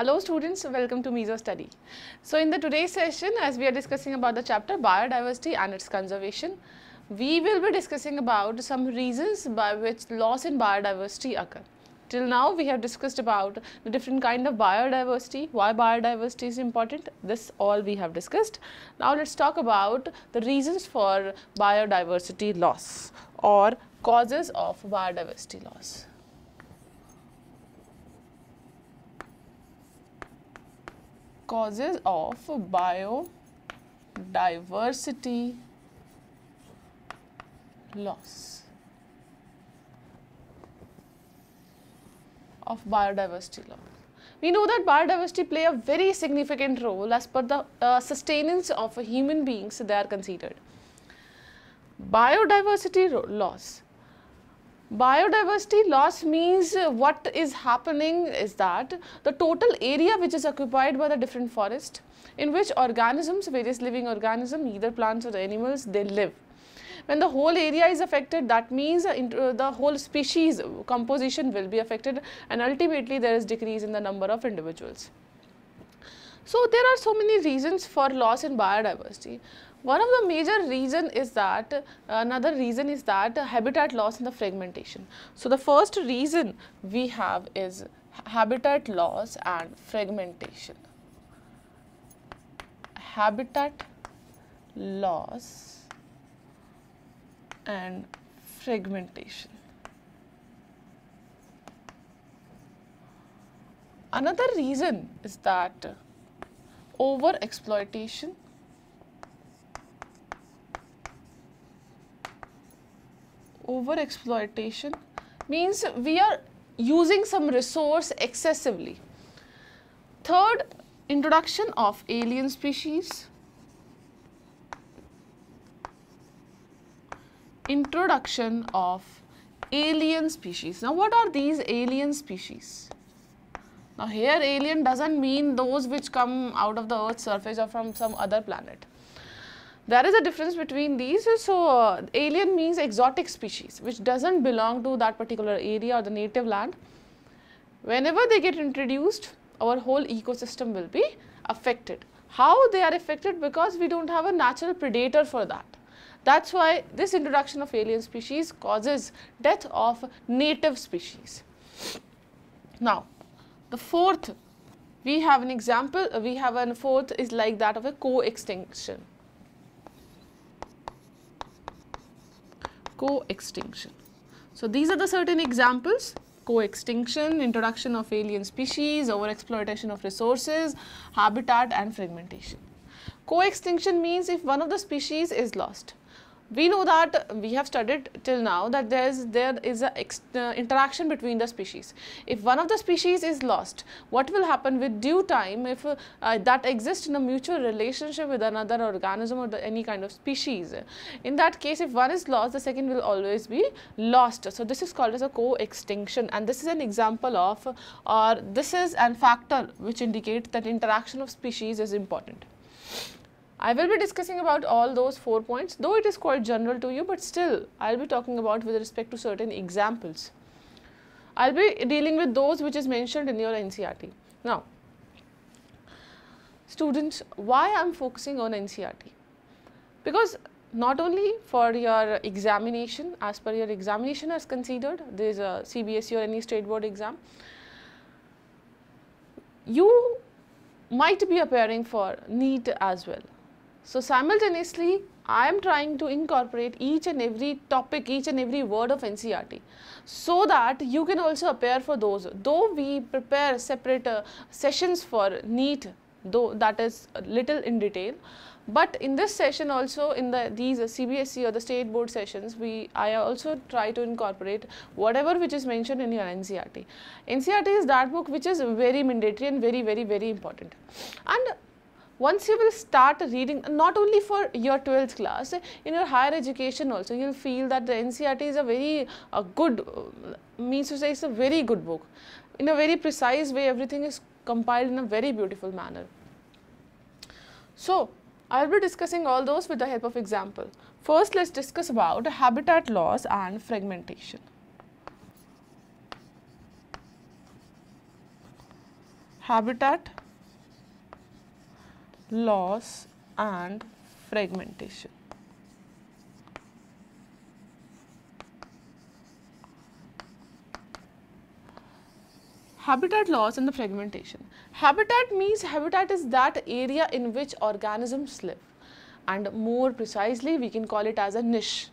Hello students, welcome to Meso Study. So in the today's session, as we are discussing about the chapter biodiversity and its conservation, we will be discussing about some reasons by which loss in biodiversity occur. Till now we have discussed about the different kind of biodiversity, why biodiversity is important, this all we have discussed. Now let's talk about the reasons for biodiversity loss or causes of biodiversity loss. Causes of biodiversity loss. We know that biodiversity play a very significant role as per the sustenance of human beings they are considered. Biodiversity loss. Biodiversity loss means what is happening is that the total area which is occupied by the different forest in which organisms, various living organisms, either plants or animals, they live. When the whole area is affected, that means the whole species composition will be affected and ultimately there is decrease in the number of individuals. So there are so many reasons for loss in biodiversity. One of the major reason is that, another reason is that habitat loss and the fragmentation. So the first reason we have is habitat loss and fragmentation. Habitat loss and fragmentation. Another reason is that overexploitation means we are using some resource excessively. Third, introduction of alien species. Introduction of alien species. Now, what are these alien species? Now, here alien doesn't mean those which come out of the Earth's surface or from some other planet. There is a difference between these. So, alien means exotic species which doesn't belong to that particular area or the native land. Whenever they get introduced, our whole ecosystem will be affected. How they are affected? Because we don't have a natural predator for that. That's why this introduction of alien species causes death of native species. Now, the fourth, we have an example, fourth is like that of a co-extinction. Co-extinction. So these are the certain examples: co-extinction, introduction of alien species, overexploitation of resources, habitat and fragmentation. Co-extinction means if one of the species is lost. We know that we have studied till now that there is a interaction between the species. If one of the species is lost, what will happen with due time if that exists in a mutual relationship with another organism or any kind of species? In that case, if one is lost, the second will always be lost. So this is called as a co-extinction, and this is an example of, or this is a factor which indicates that interaction of species is important. I will be discussing about all those 4 points, though it is quite general to you, but still I will be talking about with respect to certain examples. I will be dealing with those which is mentioned in your NCERT. Now, students, why I am focusing on NCERT? Because not only for your examination, as per your examination as considered, there is a CBSE or any state board exam, you might be appearing for NEET as well. So simultaneously, I am trying to incorporate each and every topic, each and every word of NCERT, so that you can also appear for those. Though we prepare separate sessions for NEET, though that is a little in detail, but in this session also, in these CBSE or the state board sessions, I also try to incorporate whatever which is mentioned in your NCERT. NCERT is that book which is very mandatory and very important. And once you will start reading, not only for your 12th class, in your higher education also, you will feel that the NCERT is a very good, means to say it's a very good book. In a very precise way, everything is compiled in a very beautiful manner. So, I will be discussing all those with the help of example. First, let's discuss about habitat loss and fragmentation. habitat loss and fragmentation. Habitat loss and the fragmentation. Habitat means habitat is that area in which organisms live, and more precisely we can call it as a niche.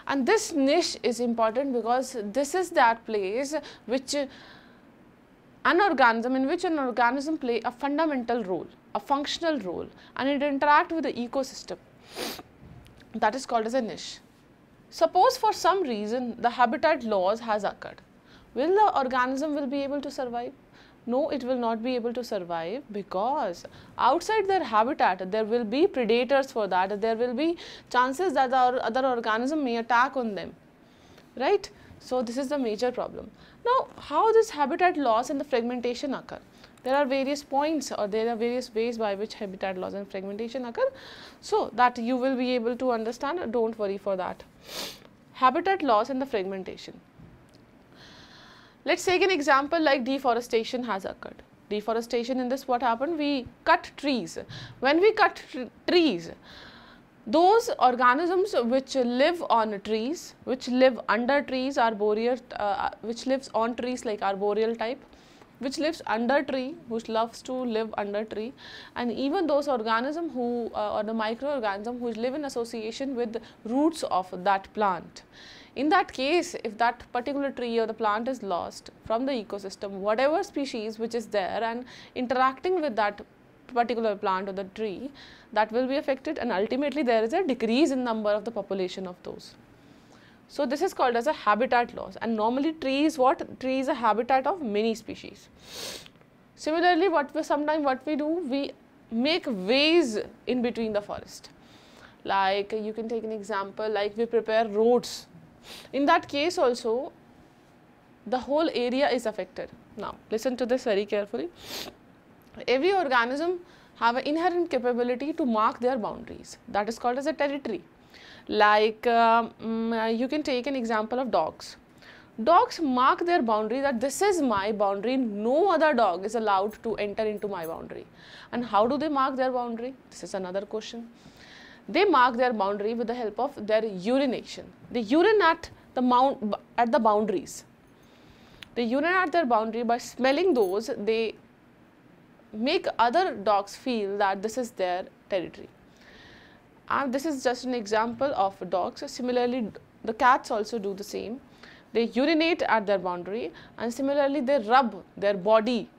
And this niche is important because this is that place which an organism play a fundamental role, a functional role, and it interact with the ecosystem. That is called as a niche. Suppose for some reason the habitat loss has occurred. Will the organism will be able to survive? No, it will not be able to survive, because outside their habitat there will be predators for that. There will be chances that the other organism may attack on them, right? So this is the major problem. Now, how this habitat loss and the fragmentation occur? There are various points, or there are various ways by which habitat loss and fragmentation occur, so that you will be able to understand. Don't worry for that. Habitat loss and the fragmentation. Let's take an example like deforestation has occurred. Deforestation, in this what happened? We cut trees. When we cut trees, those organisms which live on trees, which live under trees, arboreal, which lives on trees like arboreal type, which lives under tree, which loves to live under tree, and even those organisms who or the microorganisms who live in association with the roots of that plant. In that case, if that particular tree or the plant is lost from the ecosystem, whatever species which is there and interacting with that particular plant or the tree, that will be affected, and ultimately there is a decrease in number of the population of those. So this is called as a habitat loss, and normally tree is what? Tree is a habitat of many species. Similarly, what we do, we make ways in between the forest. Like you can take an example, like we prepare roads. In that case also, the whole area is affected. Now listen to this very carefully. Every organism have an inherent capability to mark their boundaries. That is called as a territory. Like you can take an example of dogs. Dogs mark their boundary, that this is my boundary, no other dog is allowed to enter into my boundary. And how do they mark their boundary? This is another question. They mark their boundary with the help of their urination. They urinate at the boundaries. They urinate at their boundary. By smelling those, they make other dogs feel that this is their territory. And this is just an example of dogs. Similarly, the cats also do the same. They urinate at their boundary, and similarly they rub their body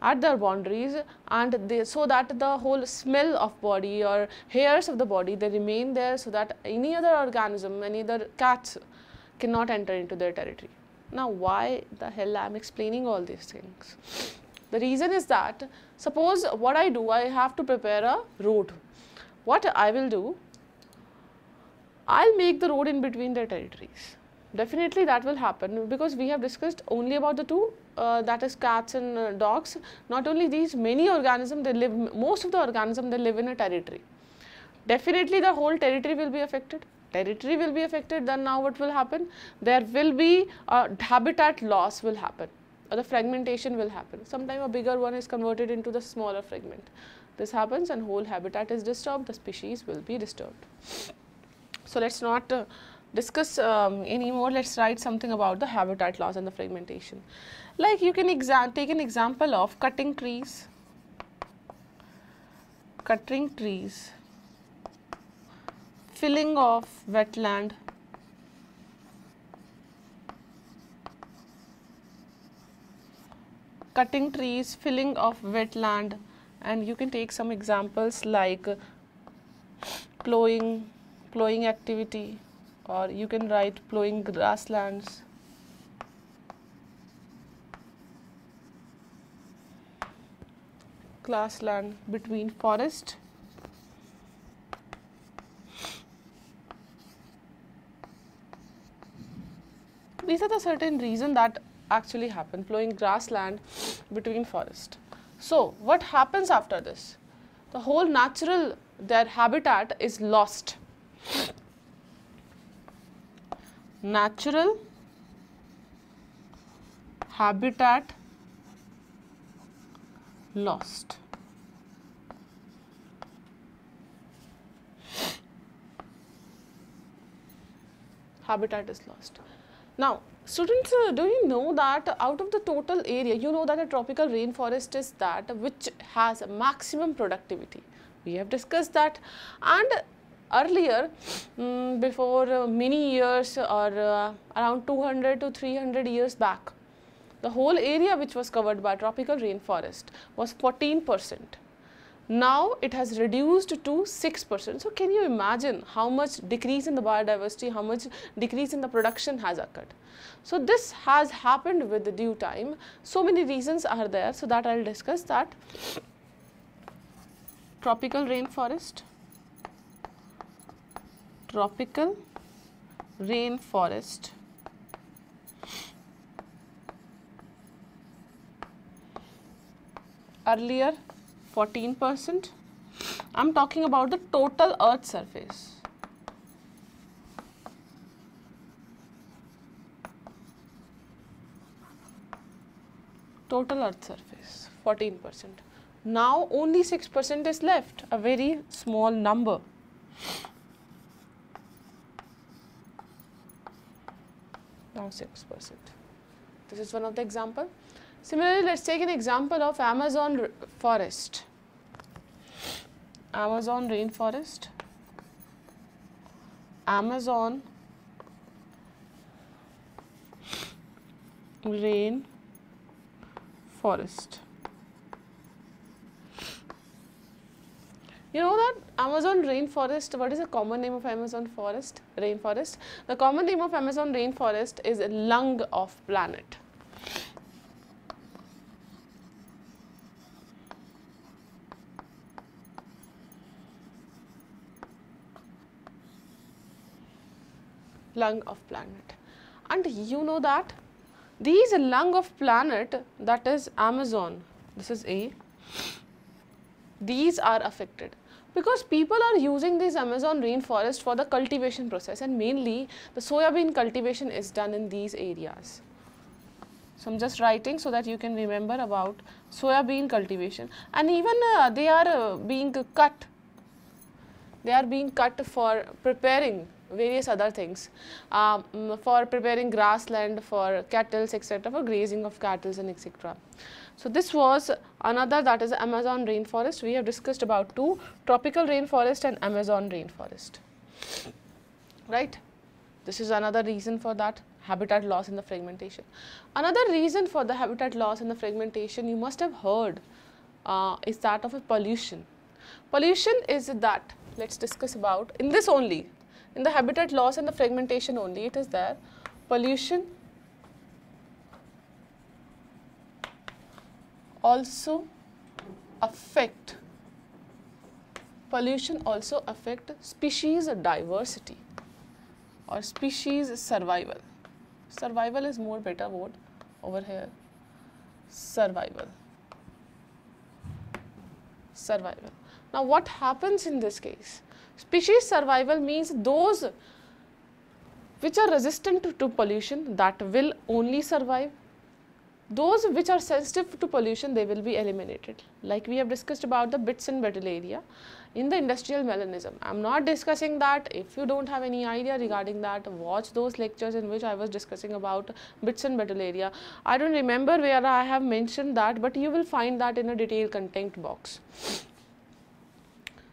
at their boundaries, and so that the whole smell of body or hairs of the body, they remain there, so that any other organism, any other cats cannot enter into their territory. Now why the hell I am explaining all these things? The reason is that, suppose what I do, I have to prepare a road. What I will do, I'll make the road in between their territories. Definitely that will happen, because we have discussed only about the two, that is cats and dogs. Not only these, many organisms, they live, most of the organisms, they live in a territory. Definitely the whole territory will be affected. Territory will be affected, then now what will happen? There will be habitat loss will happen, or the fragmentation will happen. Sometimes a bigger one is converted into the smaller fragment. This happens and whole habitat is disturbed, the species will be disturbed. So let's not discuss anymore. Let's write something about the habitat loss and the fragmentation. Like you can take an example of cutting trees, filling of wetland, cutting trees, filling of wetland, and you can take some examples like plowing activity, or you can write plowing grasslands. Grassland between forest these are the certain reasons that actually happen, plowing grassland between forest. So what happens after this? The whole natural, their habitat is lost. Natural habitat lost. Habitat is lost. Now, students, do you know that out of the total area, you know that a tropical rainforest is that which has a maximum productivity. We have discussed that, and earlier, before many years or around 200 to 300 years back, the whole area which was covered by tropical rainforest was 14%. Now it has reduced to 6%. So can you imagine how much decrease in the biodiversity, how much decrease in the production has occurred? So this has happened with the due time. So many reasons are there, so that I will discuss that. Tropical rainforest, tropical rainforest. Earlier 14%. I am talking about the total earth surface. Total earth surface 14%. Now only 6% is left, a very small number. Now 6%. This is one of the example. Similarly, let's take an example of Amazon forest. Amazon rainforest. Amazon rainforest. You know that Amazon rainforest, what is the common name of Amazon forest? Rainforest. The common name of Amazon rainforest is lung of planet. Lung of planet. And you know that these lung of planet, that is Amazon, this is A, these are affected because people are using this Amazon rainforest for the cultivation process, and mainly the soybean cultivation is done in these areas. So I am just writing so that you can remember about soybean cultivation, and even they are being cut. They are being cut for preparing various other things, for preparing grassland for cattle, etc., for grazing of cattle and etc. So this was another, that is Amazon rainforest. We have discussed about two, tropical rainforest and Amazon rainforest, right? This is another reason for that, habitat loss and the fragmentation. Another reason for the habitat loss and the fragmentation you must have heard is that of a pollution. Pollution is that, let's discuss about in this only, in the habitat loss and the fragmentation only, it is there. Pollution also affect species diversity or species survival. Survival is more better word over here. Survival. Now what happens in this case? Species survival means those which are resistant to pollution, that will only survive. Those which are sensitive to pollution, they will be eliminated. Like we have discussed about the bits and brittle area in the industrial melanism. I am not discussing that. If you don't have any idea regarding that, watch those lectures in which I was discussing about bits and brittle area. I don't remember where I have mentioned that, but you will find that in a detailed content box.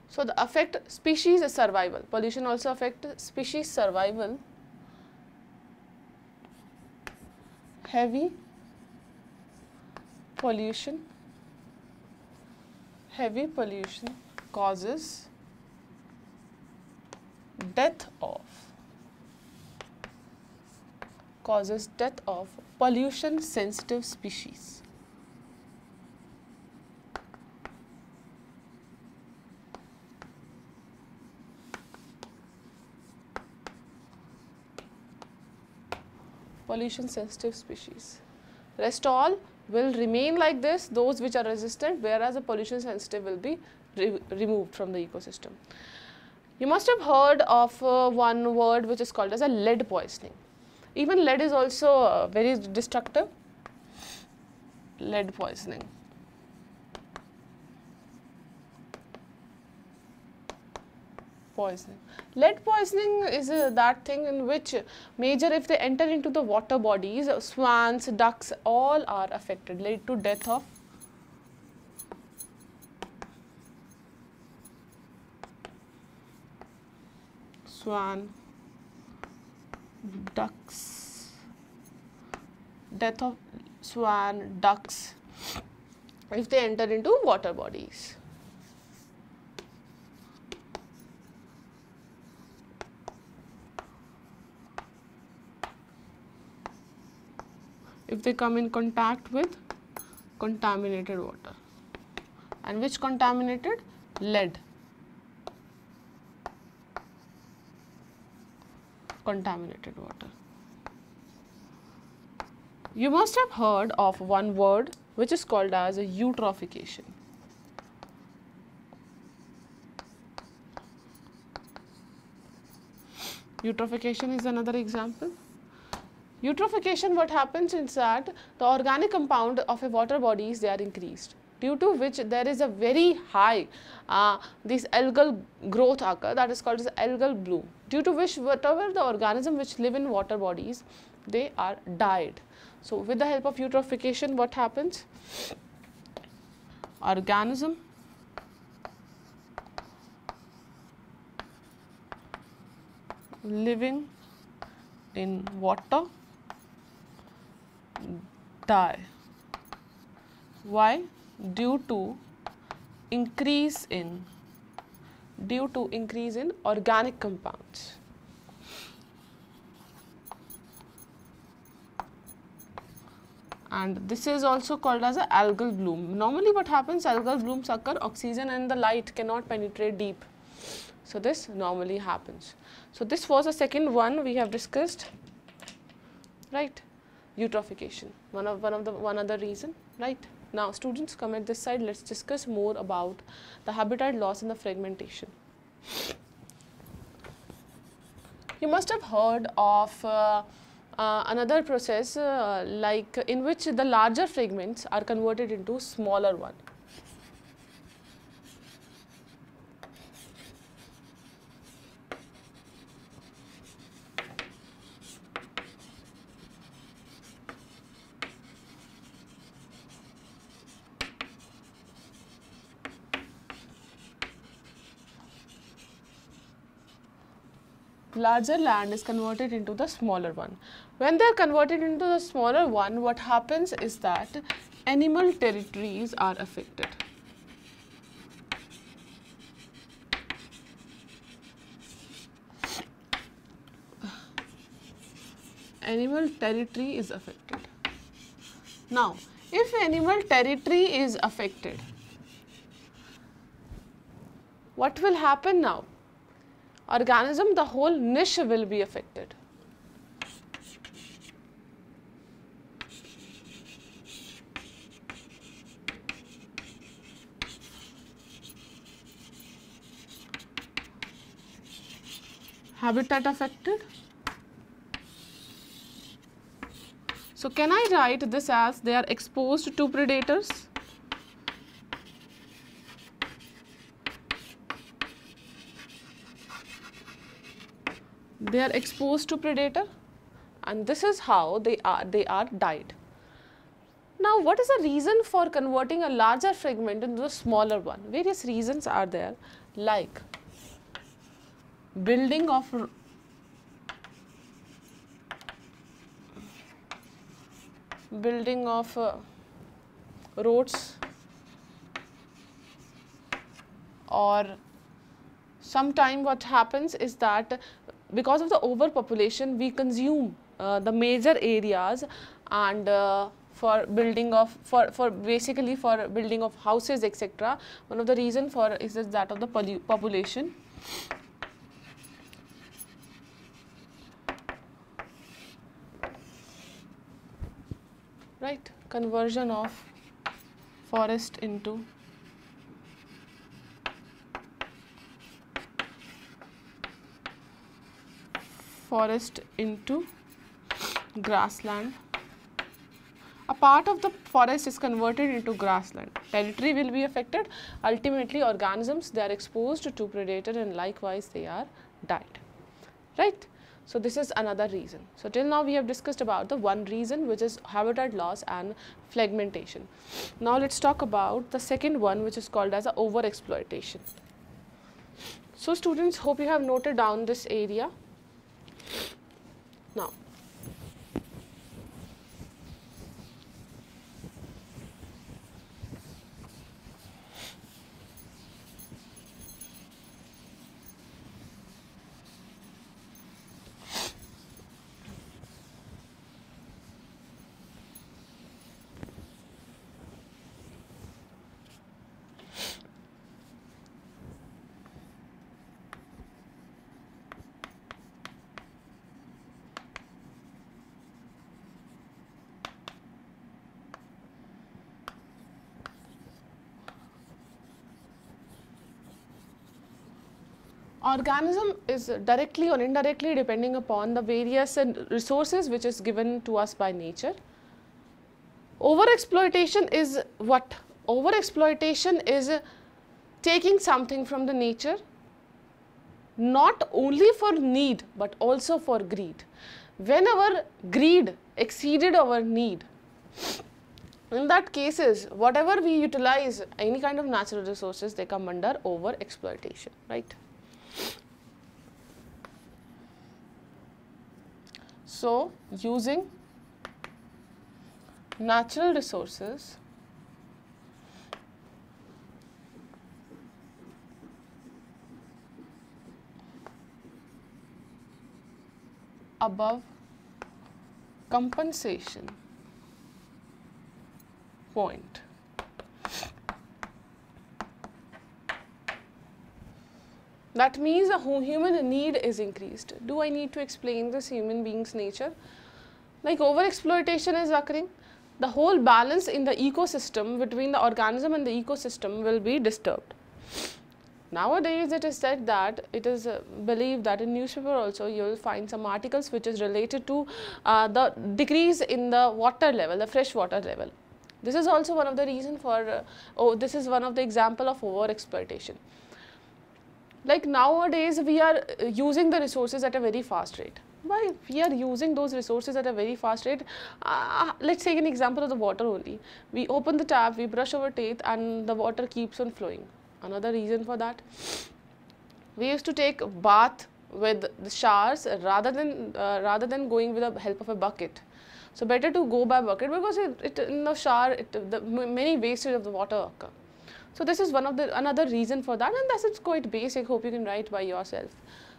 So the affect species survival. Pollution also affect species survival. Heavy pollution causes death of pollution sensitive species. Pollution sensitive species. Rest all will remain like this, those which are resistant, whereas the pollution sensitive will be removed from the ecosystem. You must have heard of one word which is called as a lead poisoning. Even lead is also very destructive. Lead poisoning. poisoning. Lead poisoning is that thing in which major, if they enter into the water bodies, swans, ducks, all are affected, lead to death of swan, ducks, death of swan, ducks, if they enter into water bodies. If they come in contact with contaminated water. And which contaminated? Lead contaminated water. You must have heard of one word which is called as a eutrophication. Eutrophication is another example. Eutrophication, what happens is that the organic compound of a water bodies, they are increased, due to which there is a very high this algal growth occur, that is called as algal bloom, due to which whatever the organism which live in water bodies, they are died. So with the help of eutrophication, what happens? Organism living in water die. Why? Due to increase in organic compounds. And this is also called as a algal bloom. Normally what happens, algal blooms occur, oxygen and the light cannot penetrate deep. So this normally happens. So this was the second one we have discussed, right? Eutrophication, one other reason, right? Now students, come at this side, let's discuss more about the habitat loss and the fragmentation. You must have heard of another process like in which the larger fragments are converted into smaller one. Larger land is converted into the smaller one. When they are converted into the smaller one, what happens is that animal territories are affected. Animal territory is affected. Now, if animal territory is affected, what will happen now? Organism, the whole niche will be affected. Habitat affected. So can I write this as they are exposed to predators? They are exposed to predator, and this is how they are died. Now, what is the reason for converting a larger fragment into a smaller one? Various reasons are there, like building of roads, or sometime what happens is that because of the overpopulation, we consume the major areas, and for building of basically for building of houses, etc. One of the reason for is that of the population. Right, conversion of forest into grassland, a part of the forest is converted into grassland. Territory will be affected. Ultimately, organisms, they are exposed to predator and likewise they are died. Right? So, this is another reason. So, till now we have discussed about the one reason, which is habitat loss and fragmentation. Now, let us talk about the second one, which is called as a overexploitation. So, students, hope you have noted down this area. Now, organism is directly or indirectly depending upon the various resources which is given to us by nature. Overexploitation is what? Overexploitation is taking something from the nature not only for need but also for greed. When our greed exceeded our need, in that cases, whatever we utilize, any kind of natural resources, they come under overexploitation, right? So, using natural resources above compensation point. That means a human need is increased. Do I need to explain this human being's nature? Like overexploitation is occurring, the whole balance in the ecosystem between the organism and the ecosystem will be disturbed. Nowadays, it is said that it is believed that in newspaper also you will find some articles which is related to the decrease in the water level, the fresh water level. This is also one of the reason for, this is one of the example of overexploitation. Like nowadays, we are using the resources at a very fast rate. Why we are using those resources at a very fast rate? Let's take an example of the water only. We open the tap, we brush our teeth and the water keeps on flowing. Another reason for that, we used to take a bath with the showers rather than going with the help of a bucket. So better to go by bucket because in the shower many wastage of the water occur. So this is another reason for that, and this is quite basic. Hope you can write by yourself.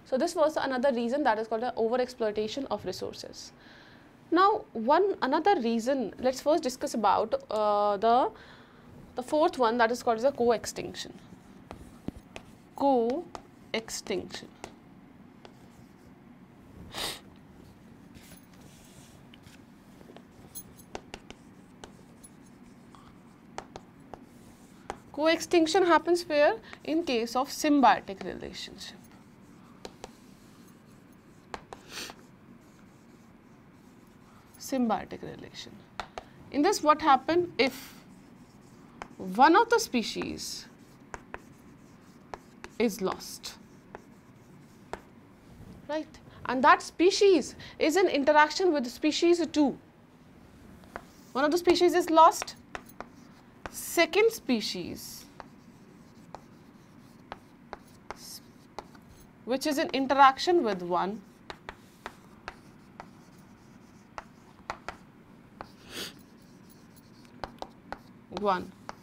So this was another reason, that is called the overexploitation of resources. Now another reason, let's first discuss about the fourth one, that is called as a co-extinction. Co-extinction. Co-extinction happens where? In case of symbiotic relationship. Symbiotic relation. In this, what happens if one of the species is lost, right? And that species is in interaction with species 2. One of the species is lost, second species which is in interaction with one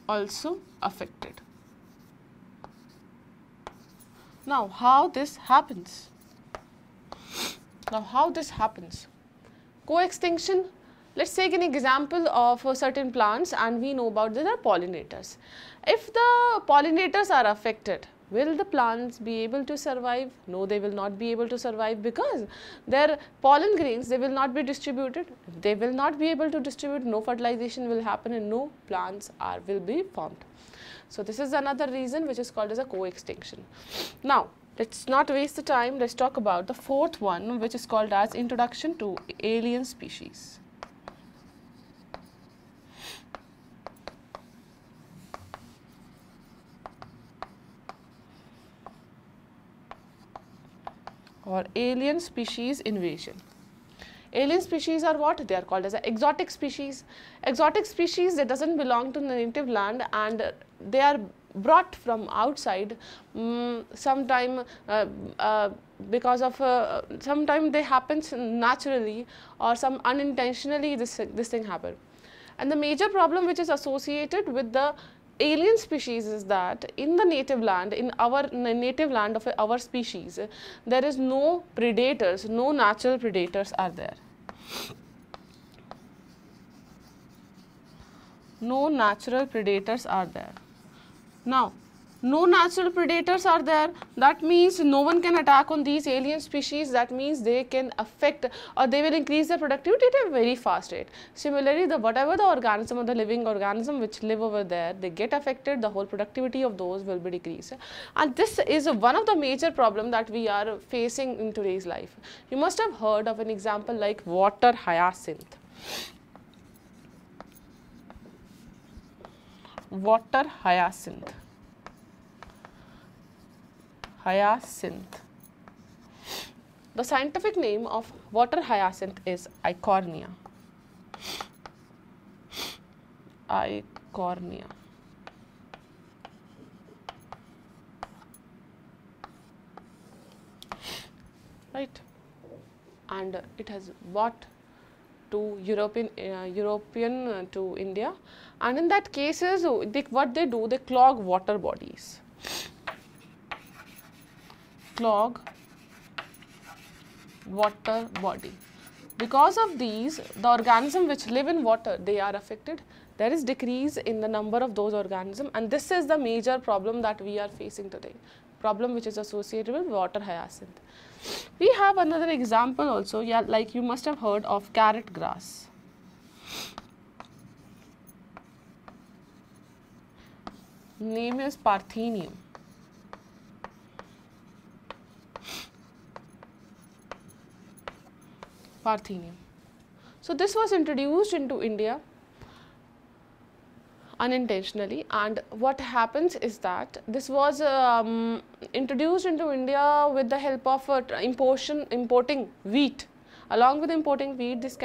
also affected. Now, how this happens? Co-extinction, let's take an example of certain plants and we know about these are pollinators. If the pollinators are affected, will the plants be able to survive? No, they will not be able to survive because their pollen grains, they will not be distributed. They will not be able to distribute, no fertilization will happen and no plants will be formed. So this is another reason which is called as a co-extinction. Now, let's not waste the time, let's talk about the fourth one, which is called as introduction to alien species. or alien species invasion. Alien species are what? They are called as exotic species. Exotic species that doesn't belong to the native land and they are brought from outside. Sometime because of sometime they happens naturally or some unintentionally this thing happen. And the major problem which is associated with the alien species is that in the native land, in our native land of our species, there is no predators, no natural predators are there. No natural predators are there. Now, no natural predators are there, that means no one can attack on these alien species, that means they can affect or they will increase their productivity at a very fast rate. Similarly, whatever the organism or the living organism which live over there, they get affected, the whole productivity of those will be decreased. And this is one of the major problem that we are facing in today's life. You must have heard of an example like water hyacinth. Water hyacinth. Hyacinth. The scientific name of water hyacinth is Eichhornia. Eichhornia. Right, and it has brought to European to India, and in that cases what they do, they clog water bodies. Clog water body. Because of these, the organisms which live in water, they are affected. There is decrease in the number of those organisms, and this is the major problem that we are facing today, problem which is associated with water hyacinth. We have another example also, yeah, like you must have heard of carrot grass. Name is Parthenium. Parthenium. So this was introduced into India unintentionally, and what happens is that this was introduced into India with the help of importing wheat. Along with importing wheat, this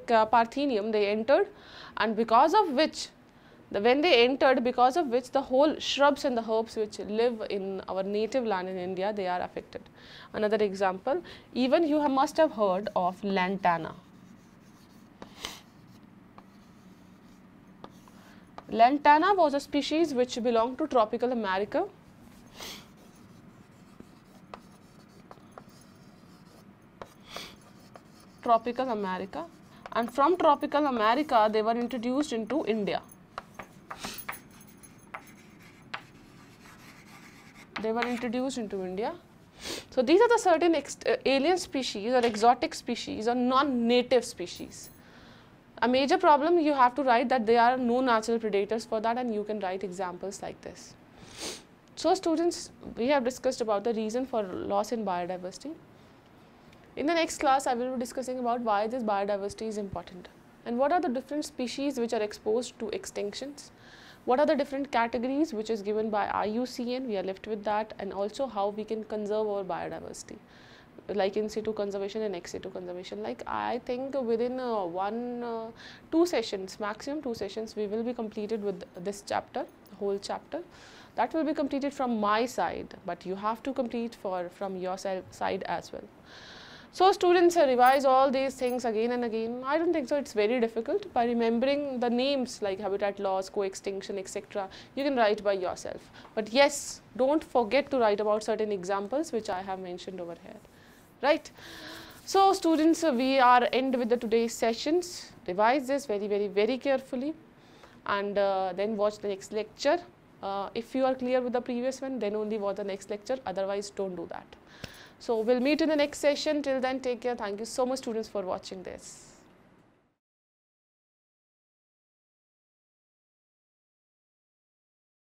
Parthenium they entered, and because of which because of which the whole shrubs and the herbs which live in our native land in India, they are affected. Another example, even you must have heard of lantana. Lantana was a species which belonged to tropical America. Tropical America, and from tropical America they were introduced into India. They were introduced into India. So these are the certain alien species or exotic species or non-native species. A major problem you have to write that there are no natural predators for that, and you can write examples like this. So students, we have discussed about the reason for loss in biodiversity. In the next class, I will be discussing about why this biodiversity is important and what are the different species which are exposed to extinctions. What are the different categories which is given by IUCN, we are left with that, and also how we can conserve our biodiversity, like in situ conservation and ex situ conservation. Like I think within 2 sessions, maximum 2 sessions, we will be completed with this chapter, whole chapter. That will be completed from my side, but you have to complete from your side as well. So students revise all these things again and again. I don't think so it's very difficult. By remembering the names like habitat loss, co-extinction, etc., you can write by yourself. But yes, don't forget to write about certain examples which I have mentioned over here, right? So students, we are end with the today's sessions. Revise this very carefully, and then watch the next lecture. If you are clear with the previous one, then only watch the next lecture, otherwise don't do that. So we'll meet in the next session. Till then, take care. Thank you so much students for watching this.